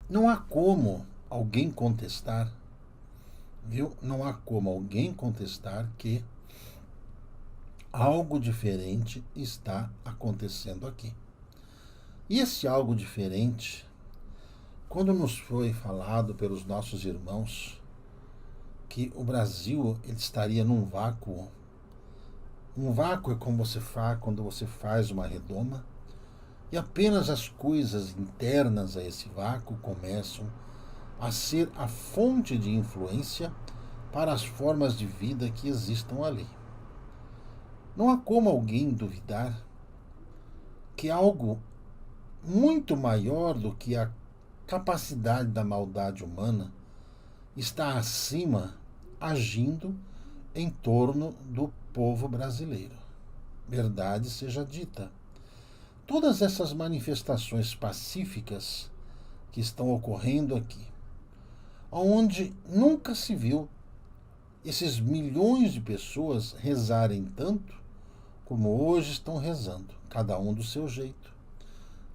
Não há como alguém contestar, viu? Não há como alguém contestar que algo diferente está acontecendo aqui. E esse algo diferente, quando nos foi falado pelos nossos irmãos que o Brasil ele estaria num vácuo. Um vácuo é como você faz quando você faz uma redoma e apenas as coisas internas a esse vácuo começam a ser a fonte de influência para as formas de vida que existam ali. Não há como alguém duvidar que algo muito maior do que a capacidade da maldade humana está acima, agindo em torno do povo brasileiro. Verdade seja dita. Todas essas manifestações pacíficas que estão ocorrendo aqui, onde nunca se viu esses milhões de pessoas rezarem tanto como hoje estão rezando, cada um do seu jeito.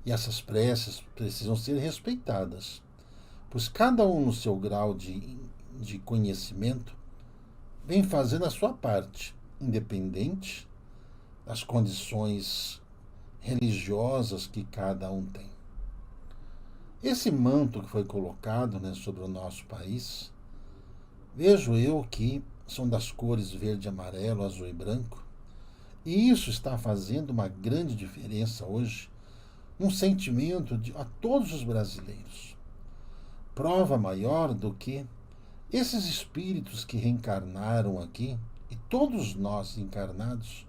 E essas preces precisam ser respeitadas, pois cada um no seu grau de conhecimento vem fazendo a sua parte, independente das condições religiosas que cada um tem. Esse manto que foi colocado, né, sobre o nosso país, vejo eu que são das cores verde, amarelo, azul e branco, e isso está fazendo uma grande diferença hoje, um sentimento a todos os brasileiros. Prova maior do que esses espíritos que reencarnaram aqui, e todos nós encarnados,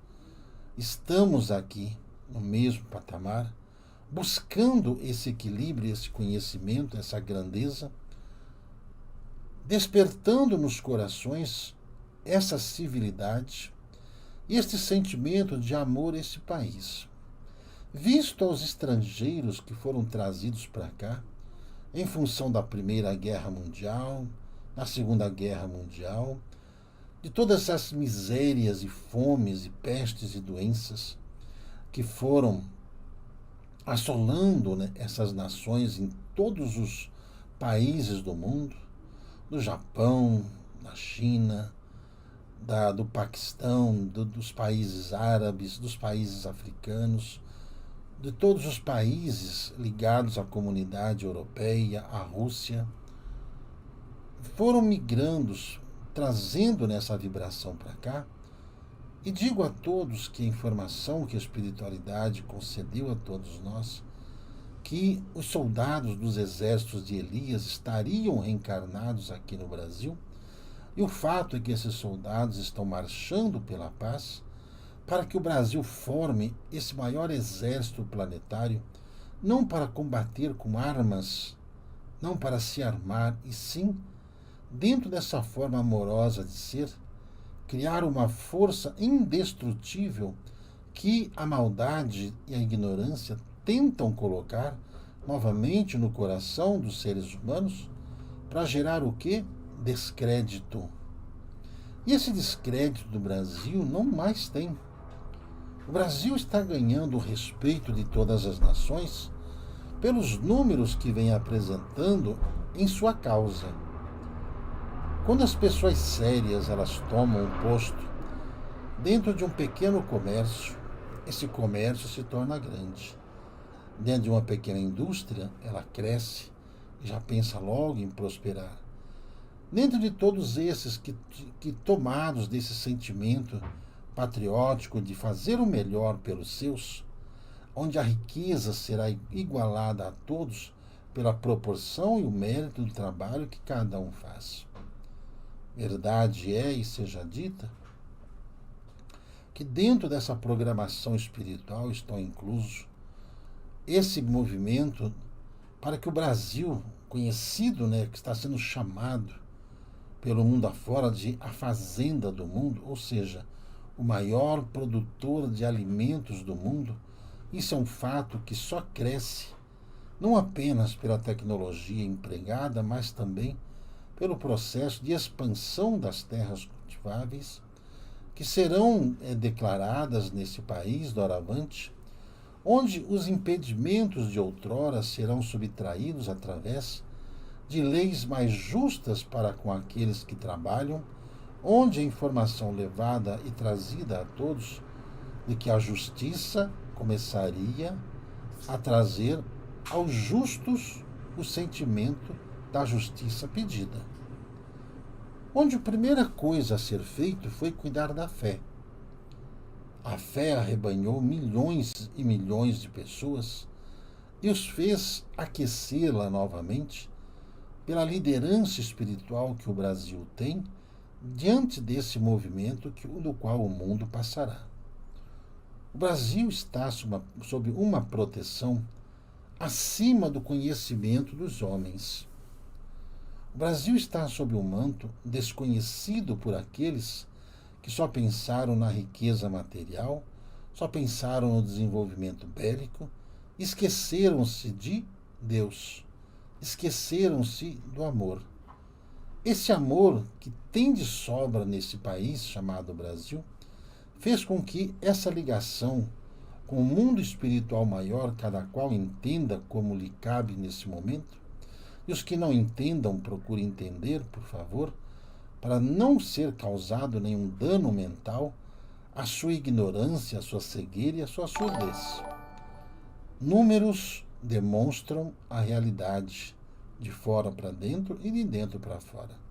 estamos aqui no mesmo patamar, buscando esse equilíbrio, esse conhecimento, essa grandeza, despertando nos corações essa civilidade e este sentimento de amor a esse país. Visto aos estrangeiros que foram trazidos para cá, em função da Primeira Guerra Mundial, da Segunda Guerra Mundial, de todas essas misérias e fomes e pestes e doenças que foram assolando, né, essas nações em todos os países do mundo, do Japão, da China, do Paquistão, dos países árabes, dos países africanos, de todos os países ligados à comunidade europeia, à Rússia, foram migrando, trazendo nessa vibração para cá. E digo a todos que a informação que a espiritualidade concedeu a todos nós, que os soldados dos exércitos de Elias estariam reencarnados aqui no Brasil, e o fato é que esses soldados estão marchando pela paz para que o Brasil forme esse maior exército planetário, não para combater com armas, não para se armar, e sim, dentro dessa forma amorosa de ser, criar uma força indestrutível que a maldade e a ignorância tentam colocar novamente no coração dos seres humanos para gerar o quê? Descrédito. E esse descrédito do Brasil não mais tem. O Brasil está ganhando o respeito de todas as nações pelos números que vem apresentando em sua causa. Quando as pessoas sérias elas tomam um posto dentro de um pequeno comércio, esse comércio se torna grande. Dentro de uma pequena indústria, ela cresce e já pensa logo em prosperar. Dentro de todos esses que tomados desse sentimento patriótico de fazer o melhor pelos seus, onde a riqueza será igualada a todos pela proporção e o mérito do trabalho que cada um faz. Verdade é, e seja dita, que dentro dessa programação espiritual estão inclusos esse movimento para que o Brasil, conhecido, né, que está sendo chamado pelo mundo afora de a fazenda do mundo, ou seja, o maior produtor de alimentos do mundo, isso é um fato que só cresce, não apenas pela tecnologia empregada, mas também pelo processo de expansão das terras cultiváveis, que serão declaradas nesse país doravante, onde os impedimentos de outrora serão subtraídos através de leis mais justas para com aqueles que trabalham, onde a informação levada e trazida a todos de que a justiça começaria a trazer aos justos o sentimento da justiça pedida. Onde a primeira coisa a ser feito foi cuidar da fé. A fé arrebanhou milhões e milhões de pessoas e os fez aquecê-la novamente pela liderança espiritual que o Brasil tem diante desse movimento do qual o mundo passará. O Brasil está sob uma proteção acima do conhecimento dos homens. O Brasil está sob um manto desconhecido por aqueles que só pensaram na riqueza material, só pensaram no desenvolvimento bélico, esqueceram-se de Deus, esqueceram-se do amor. Esse amor que tem de sobra nesse país chamado Brasil fez com que essa ligação com o mundo espiritual maior, cada qual entenda como lhe cabe nesse momento, e os que não entendam, procurem entender, por favor, para não ser causado nenhum dano mental à sua ignorância, à sua cegueira e à sua surdez. Números demonstram a realidade de fora para dentro e de dentro para fora.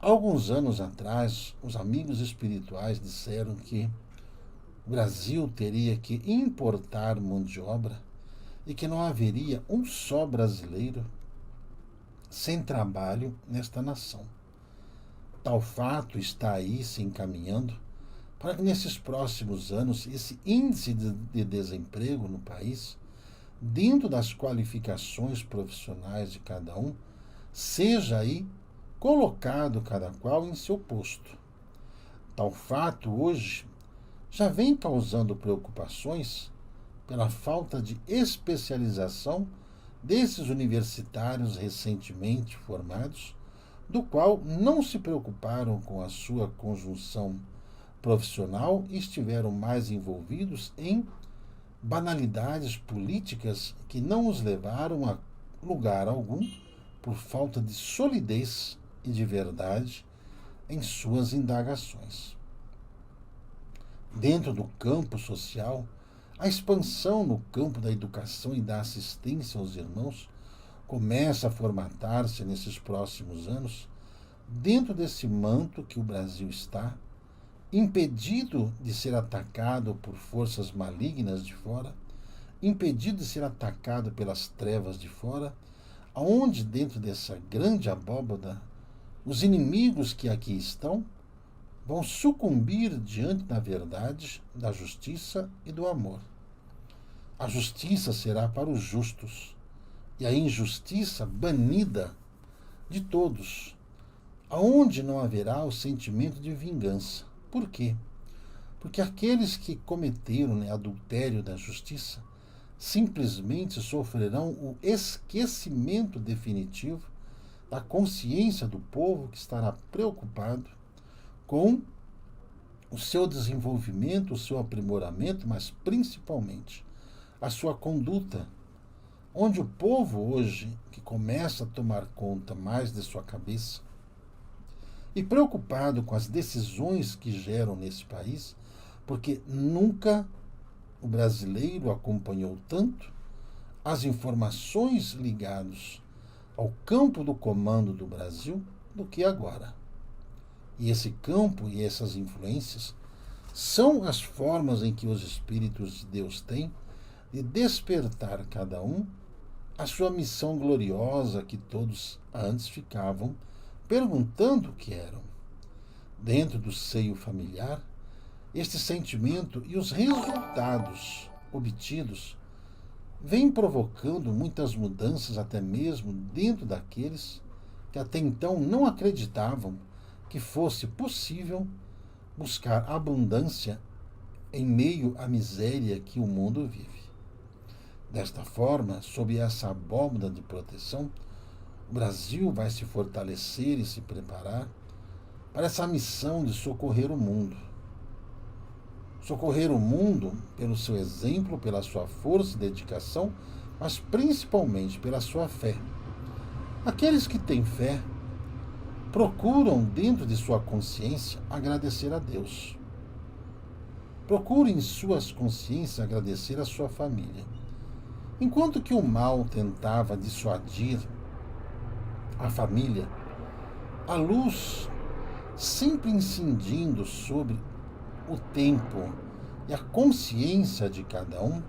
Alguns anos atrás, os amigos espirituais disseram que o Brasil teria que importar mão de obra e que não haveria um só brasileiro sem trabalho nesta nação. Tal fato está aí se encaminhando para que nesses próximos anos esse índice de desemprego no país, dentro das qualificações profissionais de cada um, seja aí colocado cada qual em seu posto. Tal fato hoje já vem causando preocupações pela falta de especialização desses universitários recentemente formados, do qual não se preocuparam com a sua conjunção profissional e estiveram mais envolvidos em banalidades políticas que não os levaram a lugar algum por falta de solidez e de verdade em suas indagações. Dentro do campo social, a expansão no campo da educação e da assistência aos irmãos começa a formatar-se nesses próximos anos, dentro desse manto que o Brasil está, impedido de ser atacado por forças malignas de fora, impedido de ser atacado pelas trevas de fora, aonde dentro dessa grande abóbada, os inimigos que aqui estão vão sucumbir diante da verdade, da justiça e do amor. A justiça será para os justos e a injustiça banida de todos, aonde não haverá o sentimento de vingança. Por quê? Porque aqueles que cometeram adultério da justiça simplesmente sofrerão o esquecimento definitivo da consciência do povo que estará preocupado com o seu desenvolvimento, o seu aprimoramento, mas principalmente a sua conduta, onde o povo hoje, que começa a tomar conta mais de sua cabeça, e preocupado com as decisões que geram nesse país, porque nunca o brasileiro acompanhou tanto as informações ligadas ao campo do comando do Brasil do que agora. E esse campo e essas influências são as formas em que os Espíritos de Deus têm de despertar cada um a sua missão gloriosa que todos antes ficavam perguntando o que eram. Dentro do seio familiar, este sentimento e os resultados obtidos vêm provocando muitas mudanças até mesmo dentro daqueles que até então não acreditavam que fosse possível buscar abundância em meio à miséria que o mundo vive. Desta forma, sob essa abóbada de proteção, o Brasil vai se fortalecer e se preparar para essa missão de socorrer o mundo. Socorrer o mundo pelo seu exemplo, pela sua força e dedicação, mas principalmente pela sua fé. Aqueles que têm fé procuram, dentro de sua consciência, agradecer a Deus. Procurem em suas consciências agradecer a sua família. Enquanto que o mal tentava dissuadir a família, a luz, sempre incidindo sobre o tempo e a consciência de cada um,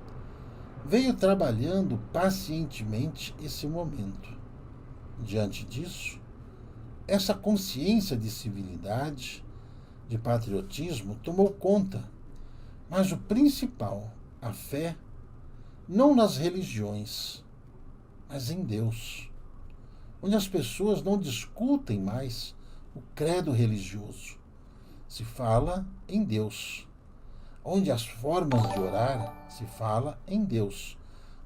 veio trabalhando pacientemente esse momento. Diante disso, essa consciência de civilidade, de patriotismo, tomou conta. Mas o principal, a fé, não nas religiões, mas em Deus, onde as pessoas não discutem mais o credo religioso. Se fala em Deus. Onde as formas de orar se fala em Deus.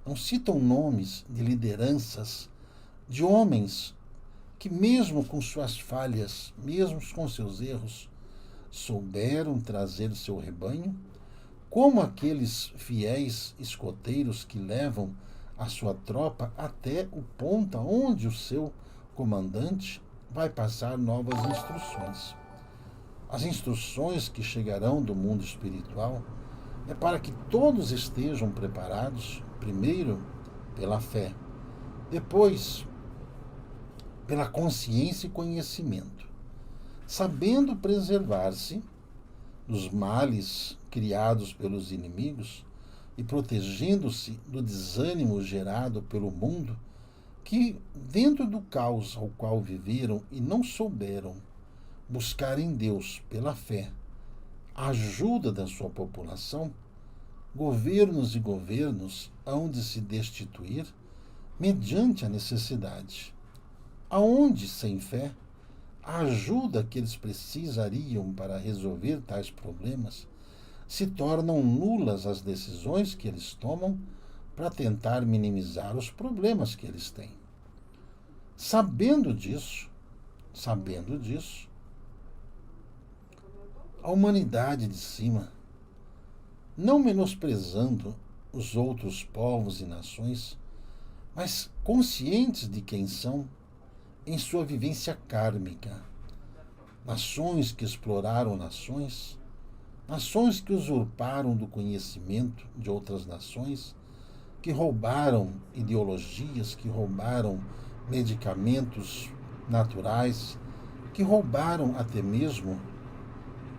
Não citam nomes de lideranças, de homens que, mesmo com suas falhas, mesmo com seus erros, souberam trazer o seu rebanho, como aqueles fiéis escoteiros que levam a sua tropa até o ponto onde o seu comandante vai passar novas instruções. As instruções que chegarão do mundo espiritual é para que todos estejam preparados, primeiro pela fé, depois pela consciência e conhecimento, sabendo preservar-se dos males criados pelos inimigos e protegendo-se do desânimo gerado pelo mundo, que, dentro do caos ao qual viveram e não souberam buscar em Deus, pela fé, a ajuda da sua população, governos e governos hão de se destituir mediante a necessidade. Aonde, sem fé, a ajuda que eles precisariam para resolver tais problemas, se tornam nulas as decisões que eles tomam para tentar minimizar os problemas que eles têm. Sabendo disso, a humanidade de cima, não menosprezando os outros povos e nações, mas conscientes de quem são em sua vivência kármica, nações que exploraram nações, nações que usurparam do conhecimento de outras nações, que roubaram ideologias, que roubaram medicamentos naturais, que roubaram até mesmo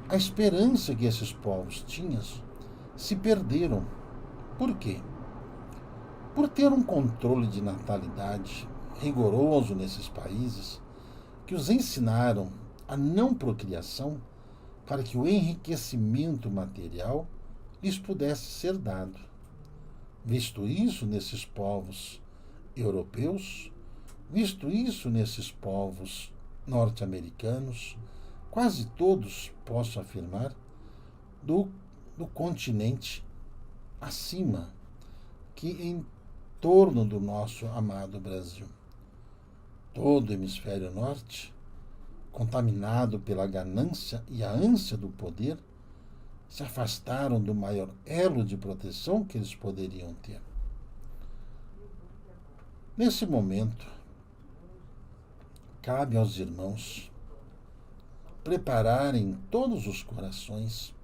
a esperança que esses povos tinham, se perderam. Por quê? Por ter um controle de natalidade rigoroso nesses países, que os ensinaram a não procriação para que o enriquecimento material lhes pudesse ser dado. Visto isso nesses povos europeus, visto isso nesses povos norte-americanos, quase todos, posso afirmar, do continente acima, que em torno do nosso amado Brasil. Todo o hemisfério norte, contaminado pela ganância e a ânsia do poder, se afastaram do maior elo de proteção que eles poderiam ter. Nesse momento, cabe aos irmãos prepararem todos os corações,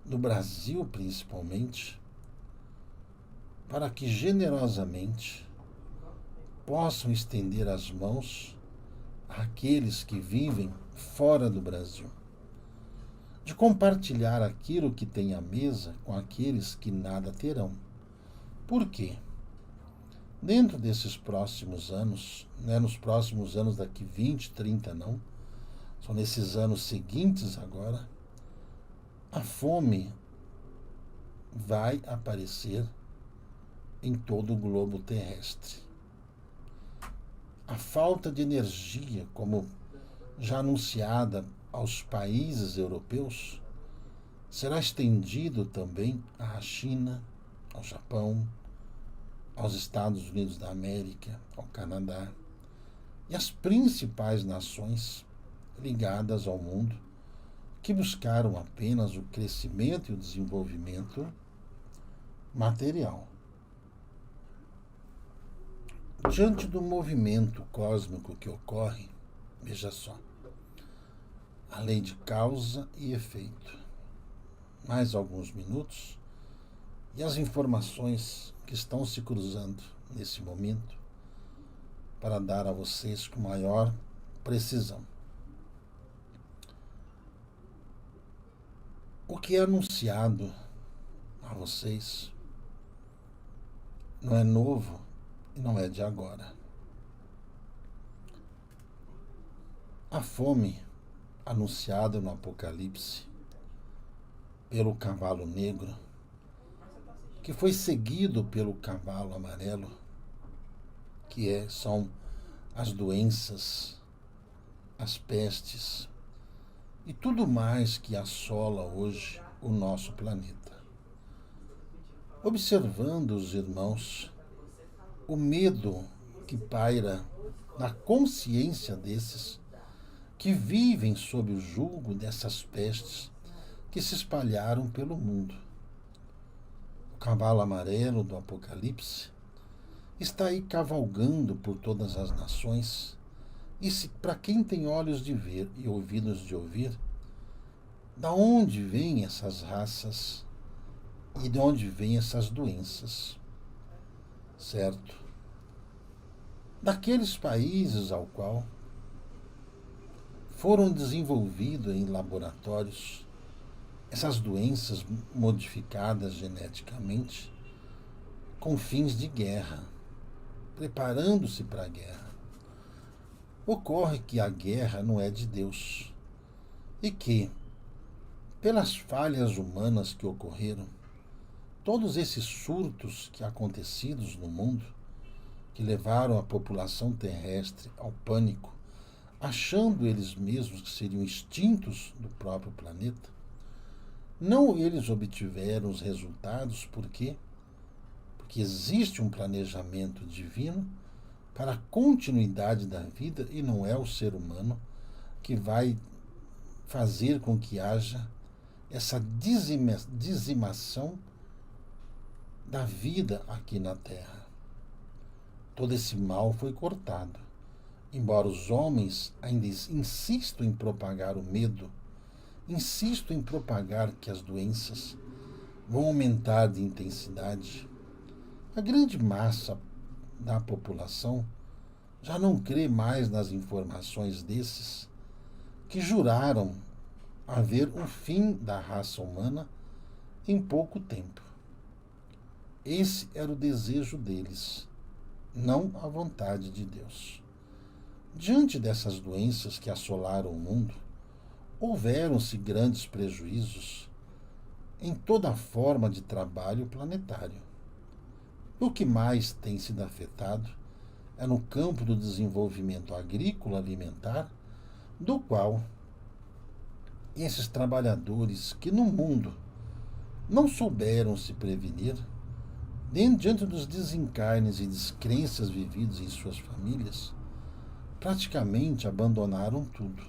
do Brasil principalmente, para que generosamente possam estender as mãos àqueles que vivem fora do Brasil, de compartilhar aquilo que tem à mesa com aqueles que nada terão. Por quê? Dentro desses próximos anos, nos próximos anos daqui 20, 30 não, são nesses anos seguintes agora, a fome vai aparecer em todo o globo terrestre. A falta de energia, como já anunciada aos países europeus, será estendido também à China, ao Japão, aos Estados Unidos da América, ao Canadá e às principais nações ligadas ao mundo, que buscaram apenas o crescimento e o desenvolvimento material. Diante do movimento cósmico que ocorre, veja só, a lei de causa e efeito. Mais alguns minutos e as informações que estão se cruzando nesse momento para dar a vocês com maior precisão. O que é anunciado a vocês não é novo e não é de agora. A fome anunciada no Apocalipse pelo cavalo negro, que foi seguido pelo cavalo amarelo, são as doenças, as pestes e tudo mais que assola hoje o nosso planeta. Observando os irmãos, o medo que paira na consciência desses que vivem sob o jugo dessas pestes que se espalharam pelo mundo. O cavalo amarelo do Apocalipse está aí cavalgando por todas as nações, e para quem tem olhos de ver e ouvidos de ouvir, da onde vêm essas raças e de onde vêm essas doenças, certo? Daqueles países ao qual foram desenvolvidos em laboratórios essas doenças modificadas geneticamente com fins de guerra, preparando-se para a guerra. Ocorre que a guerra não é de Deus e que, pelas falhas humanas que ocorreram, todos esses surtos que acontecidos no mundo, que levaram a população terrestre ao pânico, achando eles mesmos que seriam extintos do próprio planeta, não eles obtiveram os resultados porque existe um planejamento divino para a continuidade da vida e não é o ser humano que vai fazer com que haja essa dizimação da vida aqui na Terra. Todo esse mal foi cortado, embora os homens ainda insistam em propagar o medo, insistam em propagar que as doenças vão aumentar de intensidade. A grande massa da população já não crê mais nas informações desses que juraram haver um fim da raça humana em pouco tempo. Esse era o desejo deles, não a vontade de Deus. Diante dessas doenças que assolaram o mundo, houveram-se grandes prejuízos em toda a forma de trabalho planetário. O que mais tem sido afetado é no campo do desenvolvimento agrícola alimentar, do qual esses trabalhadores que no mundo não souberam se prevenir, diante dos desencarnes e descrenças vividos em suas famílias, praticamente abandonaram tudo.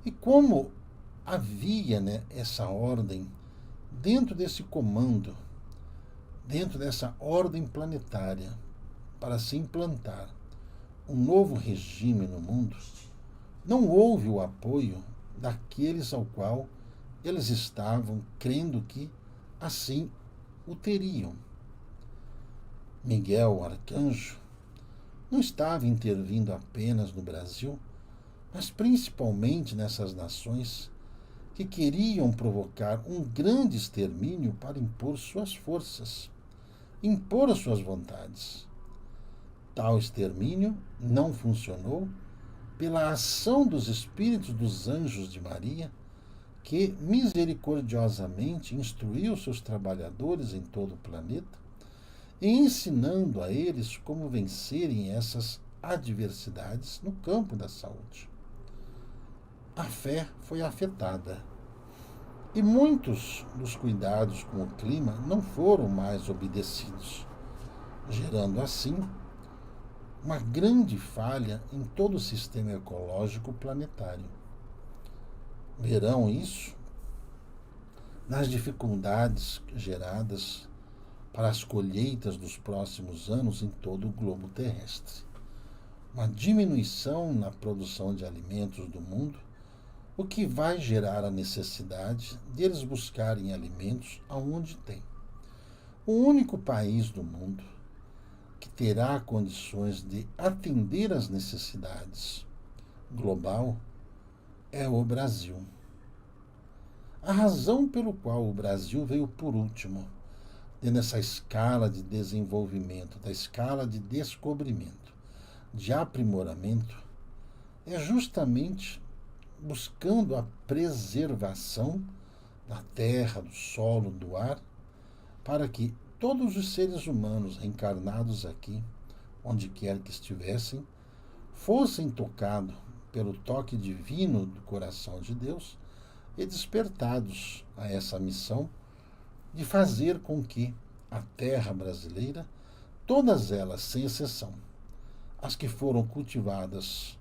E como havia essa ordem dentro desse comando, dentro dessa ordem planetária, para se implantar um novo regime no mundo, não houve o apoio daqueles ao qual eles estavam crendo que assim o teriam. Miguel, o arcanjo, não estava intervindo apenas no Brasil, mas principalmente nessas nações que queriam provocar um grande extermínio para impor suas forças, impor as suas vontades. Tal extermínio não funcionou pela ação dos espíritos dos anjos de Maria, que misericordiosamente instruiu seus trabalhadores em todo o planeta, e ensinando a eles como vencerem essas adversidades no campo da saúde. A fé foi afetada e muitos dos cuidados com o clima não foram mais obedecidos, gerando assim uma grande falha em todo o sistema ecológico planetário. Verão isso nas dificuldades geradas para as colheitas dos próximos anos em todo o globo terrestre. Uma diminuição na produção de alimentos do mundo, o que vai gerar a necessidade deles buscarem alimentos aonde tem. O único país do mundo que terá condições de atender às necessidades global é o Brasil. A razão pelo qual o Brasil veio por último nessa escala de desenvolvimento, da escala de descobrimento, de aprimoramento, é justamente buscando a preservação da terra, do solo, do ar, para que todos os seres humanos reencarnados aqui, onde quer que estivessem, fossem tocados pelo toque divino do coração de Deus e despertados a essa missão de fazer com que a terra brasileira, todas elas, sem exceção, as que foram cultivadas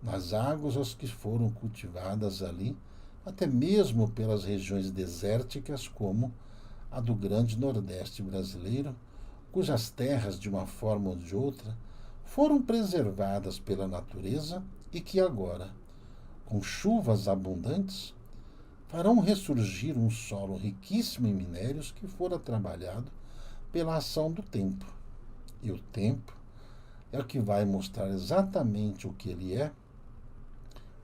nas águas, as que foram cultivadas ali, até mesmo pelas regiões desérticas, como a do grande Nordeste brasileiro, cujas terras, de uma forma ou de outra, foram preservadas pela natureza e que agora, com chuvas abundantes, farão ressurgir um solo riquíssimo em minérios que fora trabalhado pela ação do tempo. E o tempo é o que vai mostrar exatamente o que ele é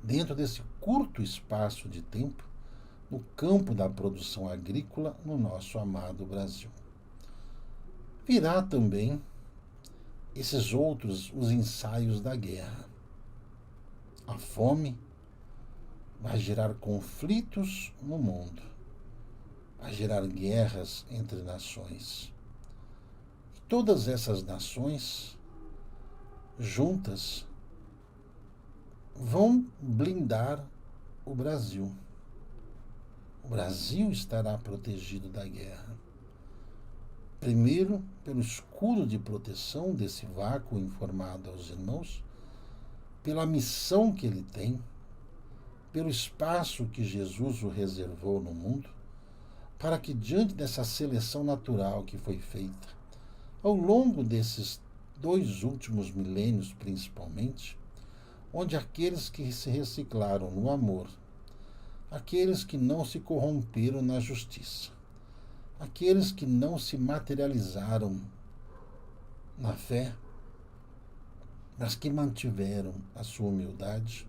dentro desse curto espaço de tempo no campo da produção agrícola no nosso amado Brasil. Virá também esses outros, os ensaios da guerra. A fome vai gerar conflitos no mundo, vai gerar guerras entre nações. E todas essas nações, juntas, vão blindar o Brasil. O Brasil estará protegido da guerra. Primeiro, pelo escudo de proteção desse vácuo informado aos irmãos, pela missão que ele tem, pelo espaço que Jesus o reservou no mundo, para que, diante dessa seleção natural que foi feita, ao longo desses 2 últimos milênios principalmente, onde aqueles que se reciclaram no amor, aqueles que não se corromperam na justiça, aqueles que não se materializaram na fé, mas que mantiveram a sua humildade,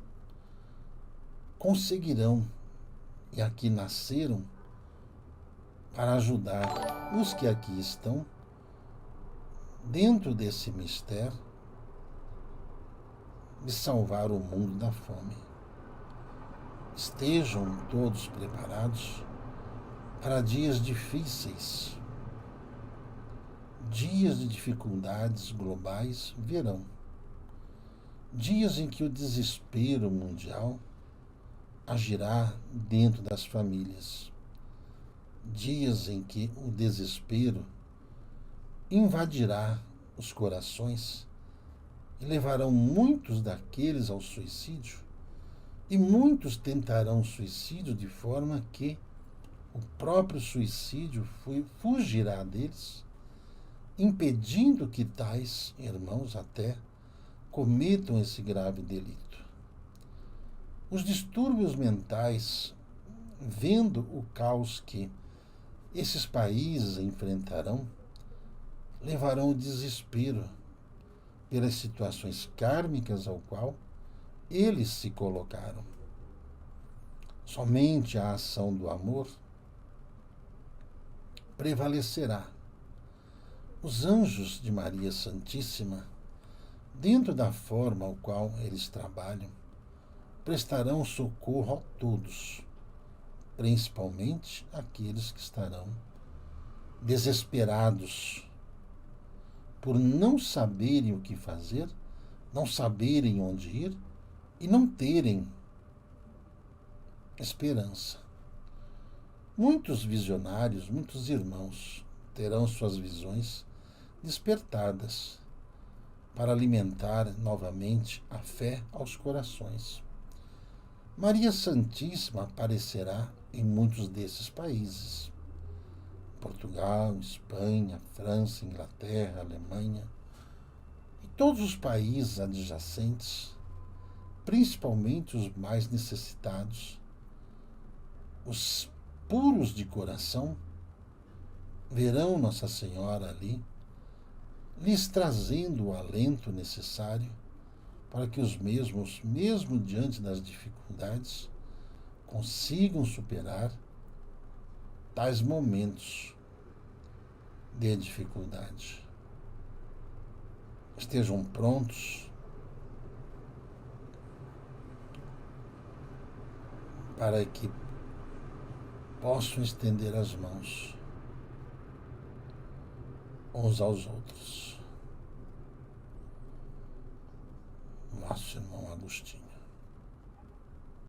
conseguirão, e aqui nasceram, para ajudar os que aqui estão, dentro desse mistério, de salvar o mundo da fome. Estejam todos preparados para dias difíceis. Dias de dificuldades globais virão. Dias em que o desespero mundial agirá dentro das famílias. Dias em que o desespero invadirá os corações e levarão muitos daqueles ao suicídio, e muitos tentarão suicídio de forma que o próprio suicídio fugirá deles, impedindo que tais irmãos até cometam esse grave delito. Os distúrbios mentais, vendo o caos que esses países enfrentarão, levarão ao desespero pelas situações kármicas ao qual eles se colocaram. Somente a ação do amor prevalecerá. Os anjos de Maria Santíssima, dentro da forma ao qual eles trabalham, prestarão socorro a todos, principalmente aqueles que estarão desesperados por não saberem o que fazer, não saberem onde ir e não terem esperança. Muitos visionários, muitos irmãos terão suas visões despertadas para alimentar novamente a fé aos corações. Maria Santíssima aparecerá em muitos desses países, Portugal, Espanha, França, Inglaterra, Alemanha e todos os países adjacentes, principalmente os mais necessitados, os puros de coração, verão Nossa Senhora ali, lhes trazendo o alento necessário para que os mesmos, mesmo diante das dificuldades, consigam superar tais momentos de dificuldade. Estejam prontos para que possam estender as mãos uns aos outros. Nosso irmão Agostinho.